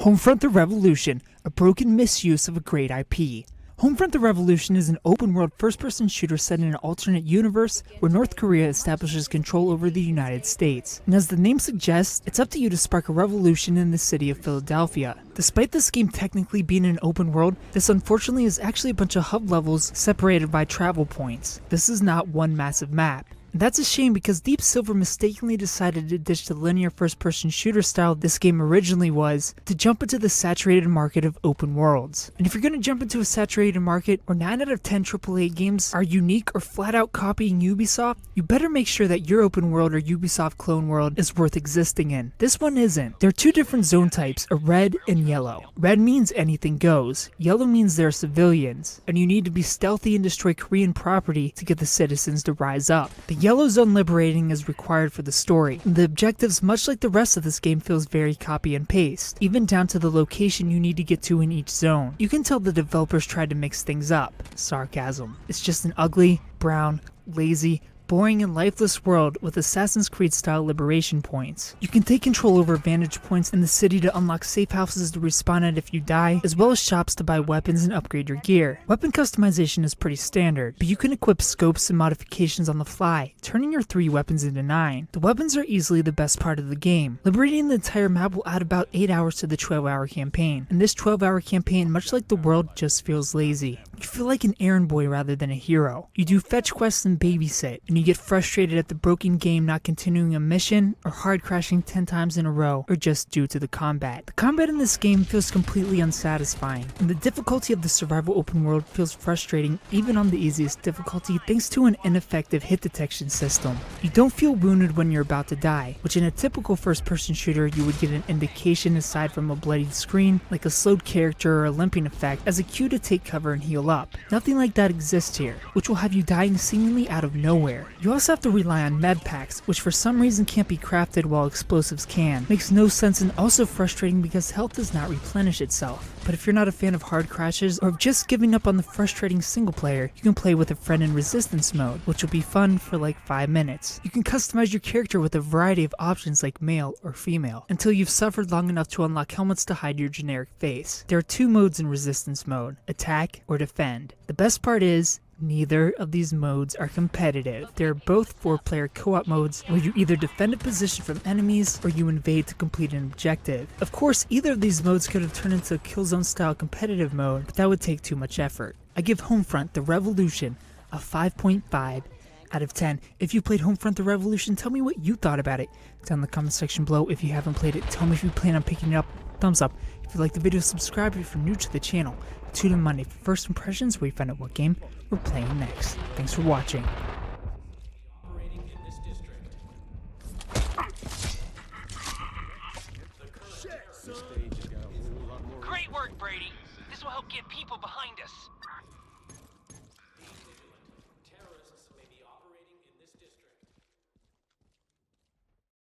Homefront The Revolution, a broken misuse of a great IP. Homefront The Revolution is an open-world first-person shooter set in an alternate universe where North Korea establishes control over the United States. And as the name suggests, it's up to you to spark a revolution in the city of Philadelphia. Despite this game technically being an open world, this unfortunately is actually a bunch of hub levels separated by travel points. This is not one massive map. And that's a shame because Deep Silver mistakenly decided to ditch the linear first-person shooter style this game originally was to jump into the saturated market of open worlds. And if you're going to jump into a saturated market where 9 out of 10 AAA games are unique or flat-out copying Ubisoft, you better make sure that your open world or Ubisoft clone world is worth existing in. This one isn't. There are two different zone types, a red and yellow. Red means anything goes. Yellow means there are civilians, and you need to be stealthy and destroy Korean property to get the citizens to rise up. The yellow zone liberating is required for the story. The objectives, much like the rest of this game, feels very copy and paste, even down to the location you need to get to in each zone. You can tell the developers tried to mix things up. Sarcasm. It's just an ugly, brown, lazy, boring and lifeless world with Assassin's Creed style liberation points. You can take control over vantage points in the city to unlock safe houses to respawn at if you die, as well as shops to buy weapons and upgrade your gear. Weapon customization is pretty standard, but you can equip scopes and modifications on the fly, turning your 3 weapons into 9. The weapons are easily the best part of the game. Liberating the entire map will add about 8 hours to the 12-hour campaign, and this 12-hour campaign, much like the world, just feels lazy. You feel like an errand boy rather than a hero. You do fetch quests and babysit, and you get frustrated at the broken game not continuing a mission, or hard crashing 10 times in a row, or just due to the combat. The combat in this game feels completely unsatisfying, and the difficulty of the survival open world feels frustrating even on the easiest difficulty thanks to an ineffective hit detection system. You don't feel wounded when you're about to die, which in a typical first-person shooter you would get an indication aside from a bloodied screen, like a slowed character or a limping effect, as a cue to take cover and heal up. Nothing like that exists here, which will have you dying seemingly out of nowhere. You also have to rely on med packs, which for some reason can't be crafted while explosives can. Makes no sense and also frustrating because health does not replenish itself. But if you're not a fan of hard crashes or just giving up on the frustrating single player, you can play with a friend in resistance mode, which will be fun for like 5 minutes. You can customize your character with a variety of options like male or female, until you've suffered long enough to unlock helmets to hide your generic face. There are 2 modes in resistance mode, attack or defend. The best part is, neither of these modes are competitive. They're both 4-player co-op modes where you either defend a position from enemies or you invade to complete an objective. Of course, either of these modes could have turned into a Killzone style competitive mode, but that would take too much effort. I give Homefront The Revolution a 5.5 out of 10. If you played Homefront The Revolution, tell me what you thought about it down in the comment section below. If you haven't played it, tell me if you plan on picking it up. Thumbs up. If you like the video, subscribe if you're new to the channel. Tune in Monday for first impressions where you find out what game we're playing next. Thanks for watching. Great work, Brady. This will help get people behind us.